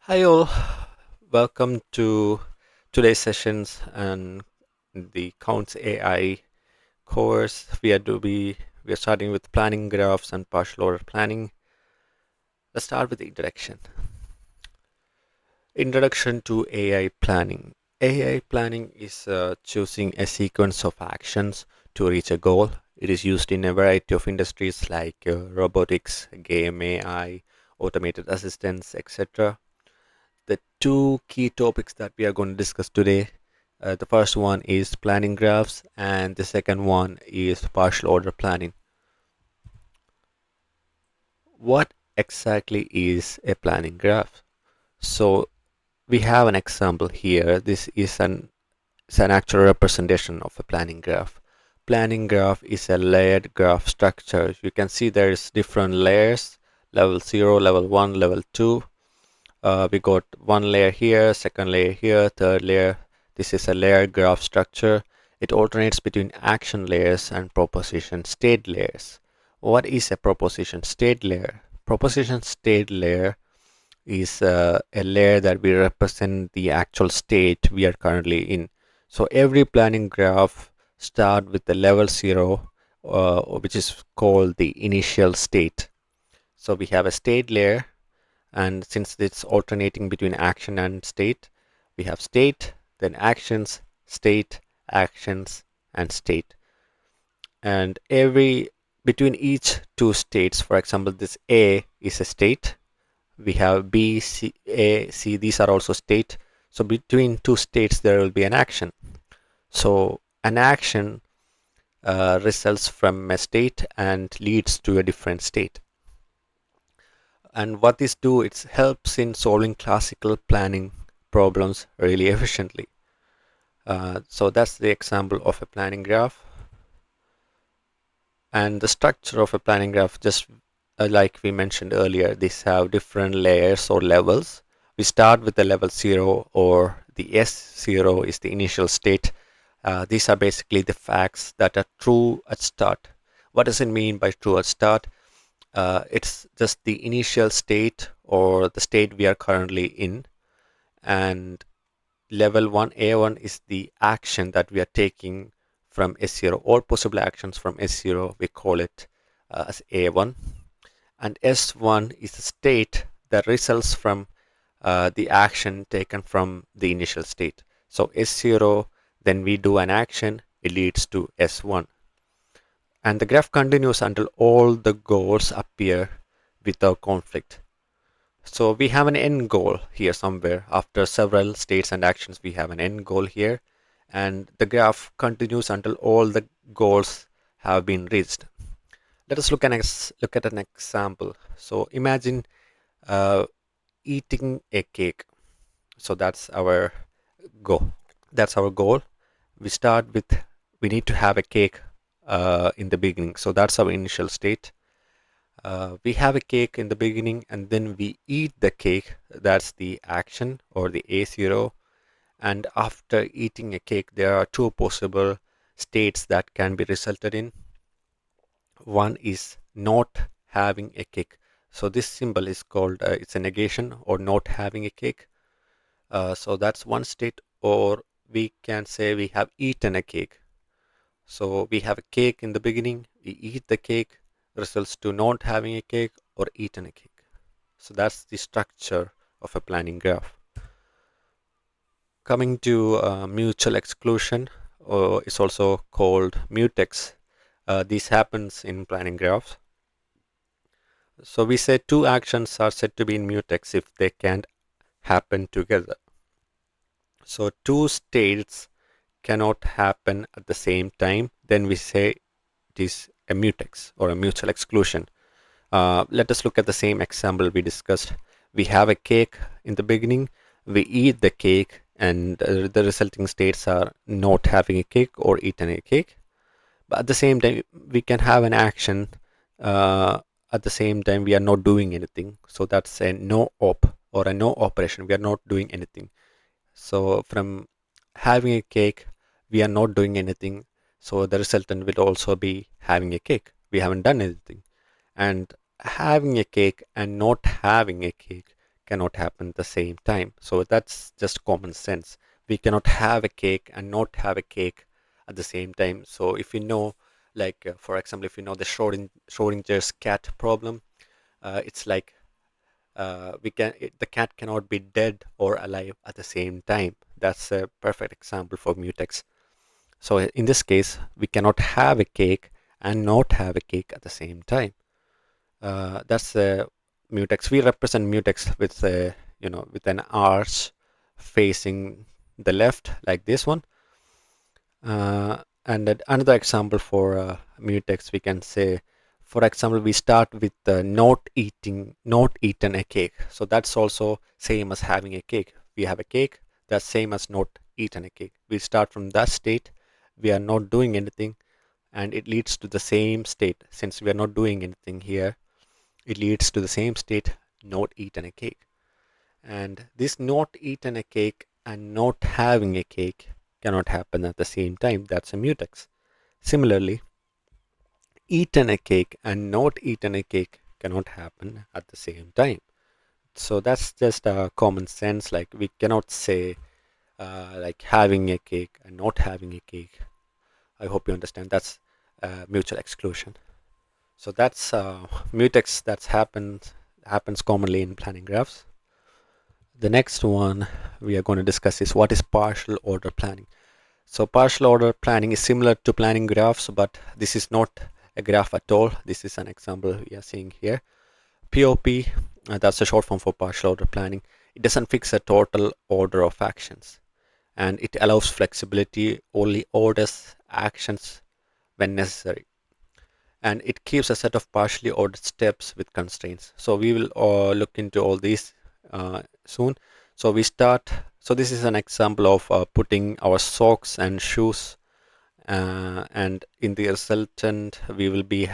Hi all, welcome to today's sessions and the Counts AI course. We are starting with planning graphs and partial order planning. Let's start with the introduction. Introduction to AI planning. AI planning is choosing a sequence of actions to reach a goal. It is used in a variety of industries like robotics, game AI, automated assistants, etc. The two key topics that we are going to discuss today. The first one is planning graphs, and the second one is partial order planning. What exactly is a planning graph? So we have an example here. This is an actual representation of a planning graph. Planning graph is a layered graph structure. You can see there is different layers: level 0, level 1, level 2. We got one layer here, second layer here, third layer. This is a layer graph structure. It alternates between action layers and proposition state layers. What is a proposition state layer? Proposition state layer is a layer that we represent the actual state we are currently in. So every planning graph start with the level 0, which is called the initial state. So we have a state layer, and since it's alternating between action and state, we have state, then actions, state, actions, and state. And every between each two states, for example, this A is a state. We have B, C, A, C. These are also state. So between two states, there will be an action. So an action results from a state and leads to a different state. And what this do, it helps in solving classical planning problems really efficiently. So that's the example of a planning graph. And the structure of a planning graph, just like we mentioned earlier, these have different layers or levels. We start with the level 0, or the S0 is the initial state. These are basically the facts that are true at start. What does it mean by true at start? It's just the initial state or the state we are currently in, and level 1 A1 is the action that we are taking from S0. All possible actions from S0, we call it as A1, and S1 is the state that results from the action taken from the initial state. So S0, then we do an action, it leads to S1, and the graph continues until all the goals appear without conflict. So we have an end goal here somewhere. After several states and actions, we have an end goal here, and the graph continues until all the goals have been reached. Let us look at an example. So imagine uh, eating a cake. So that's our goal. That's our goal. We start with we need to have a cake in the beginning. So that's our initial state. We have a cake in the beginning, and then we eat the cake. That's the action or the A0. And after eating a cake, there are two possible states that can be resulted in. One is not having a cake. So this symbol is called it's a negation, or not having a cake. So that's one state. Or we can say we have eaten a cake. So we have a cake in the beginning, we eat the cake, results to not having a cake or eaten a cake. So that's the structure of a planning graph. Coming to mutual exclusion, is also called mutex. This happens in planning graphs. So we say two actions are said to be in mutex if they can't happen together. So two states cannot happen at the same time, then we say it is a mutex or a mutual exclusion. Let us look at the same example we discussed. We have a cake in the beginning, we eat the cake, and the resulting states are not having a cake or eaten a cake. But at the same time, we can have an action. At the same time, we are not doing anything. So that's a no op or a no operation. We are not doing anything. So from having a cake, we are not doing anything. So the resultant will also be having a cake. We haven't done anything. And having a cake and not having a cake cannot happen at the same time. So that's just common sense. We cannot have a cake and not have a cake at the same time. So if you know, like for example, if you know the Schrodinger's cat problem, it's like the cat cannot be dead or alive at the same time. That's a perfect example for mutex. So in this case, we cannot have a cake and not have a cake at the same time. That's mutex. We represent mutex with with an arch facing the left, like this one. And another example for mutex, we can say, for example, we start with not eaten a cake. So that's also same as having a cake. We have a cake, that's same as not eaten a cake. We start from that state, we are not doing anything, and it leads to the same state. Since we are not doing anything here, it leads to the same state, not eaten a cake. And this not eaten a cake and not having a cake cannot happen at the same time. That's a mutex. Similarly, eaten a cake and not eaten a cake cannot happen at the same time. So that's just common sense. Like we cannot say like having a cake and not having a cake. I hope you understand. That's mutual exclusion. So that's mutex that's happens commonly in planning graphs. The next one we are going to discuss is what is partial order planning. So partial order planning is similar to planning graphs, but this is not a graph at all. This is an example we are seeing here. POP, that's a short form for partial order planning. It doesn't fix a total order of actions, and it allows flexibility, only orders actions when necessary. And it keeps a set of partially ordered steps with constraints. So we will look into all these soon. So we start. So this is an example of putting our socks and shoes, and in the resultant we will be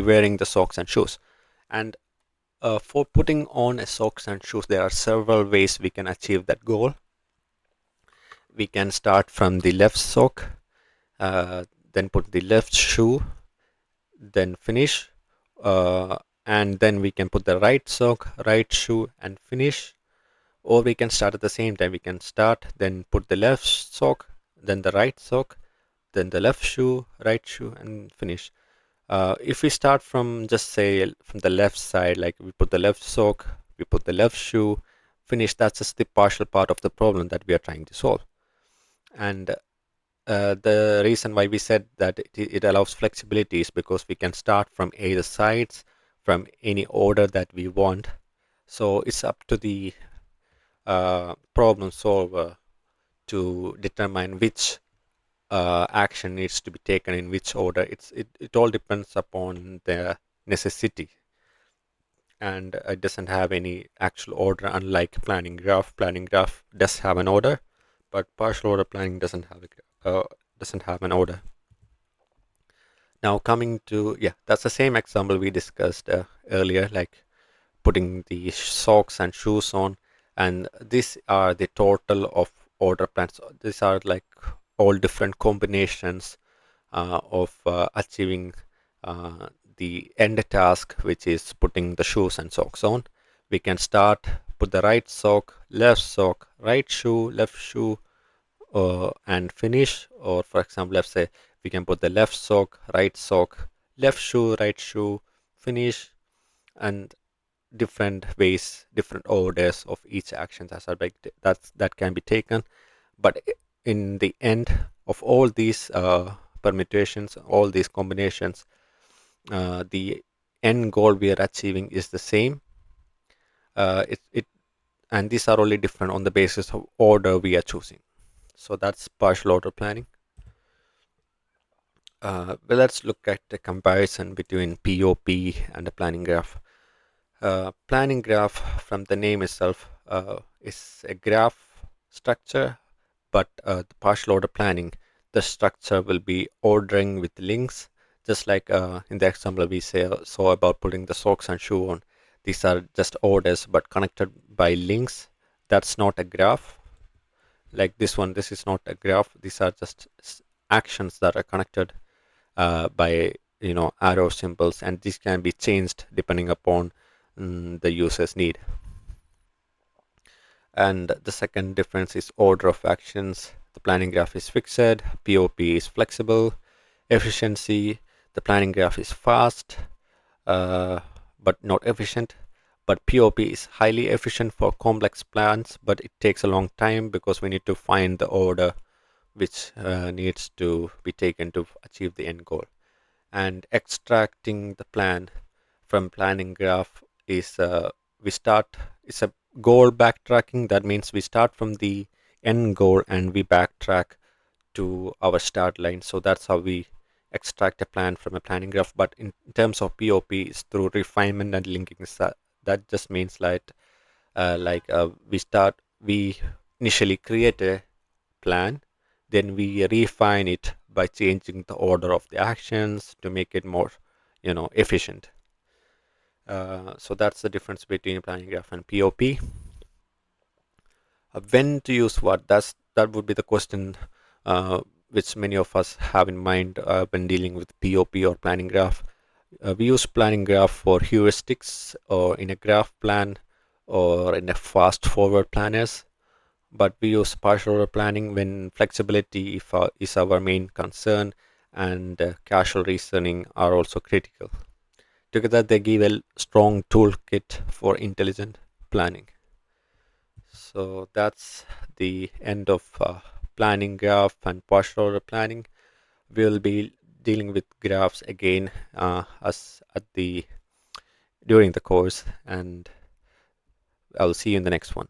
wearing the socks and shoes. And for putting on a socks and shoes, there are several ways we can achieve that goal. We can start from the left sock, then put the left shoe, then finish, and then we can put the right sock, right shoe, and finish. Or we can start at the same time. We can start, then put the left sock, then the right sock, then the left shoe, right shoe, and finish. If we start from, just say, from the left side, like we put the left sock, we put the left shoe, finish, that's just the partial part of the problem that we are trying to solve. And the reason why we said that it allows flexibility is because we can start from either sides, from any order that we want. So it's up to the problem solver to determine which action needs to be taken in which order. It all depends upon the necessity, and it doesn't have any actual order, unlike planning graph. Planning graph does have an order, but partial order planning doesn't have an order. Now coming to, yeah, that's the same example we discussed earlier, like putting the socks and shoes on, and these are the total of order plans. These are like all different combinations of achieving the end task, which is putting the shoes and socks on. We can start, put the right sock, right shoe, left shoe, and finish. Or for example, let's say we can put the left sock, left shoe, right shoe, finish, and different ways, different orders of each action that can be taken. But in the end of all these permutations, all these combinations, the end goal we are achieving is the same. And these are only different on the basis of order we are choosing. So that's partial order planning. Well, let's look at the comparison between POP and a planning graph. Planning graph, from the name itself, is a graph structure, but the partial order planning, the structure will be ordering with links, just like in the example we saw about putting the socks and shoe on. These are just orders but connected by links. That's not a graph. Like this one, this is not a graph. These are just actions that are connected by arrow symbols, and this can be changed depending upon the user's need. And the second difference is order of actions. The planning graph is fixed, POP is flexible. Efficiency, the planning graph is fast, uh, but not efficient. But POP is highly efficient for complex plans, but it takes a long time because we need to find the order which needs to be taken to achieve the end goal. And extracting the plan from planning graph is we start it's a goal backtracking. That means we start from the end goal and we backtrack to our start line. So that's how we extract a plan from a planning graph. But in terms of POP, it's through refinement and linking. So that just means we initially create a plan, then we refine it by changing the order of the actions to make it more, efficient. So that's the difference between planning graph and POP. When to use what? That would be the question which many of us have in mind when dealing with POP or planning graph. We use planning graph for heuristics or in a graph plan or in a fast forward planners, but we use partial order planning when flexibility is our main concern, and causal reasoning are also critical. Together, they give a strong toolkit for intelligent planning. So that's the end of planning graph and partial order planning. We'll be dealing with graphs again as at the during the course, and I'll see you in the next one.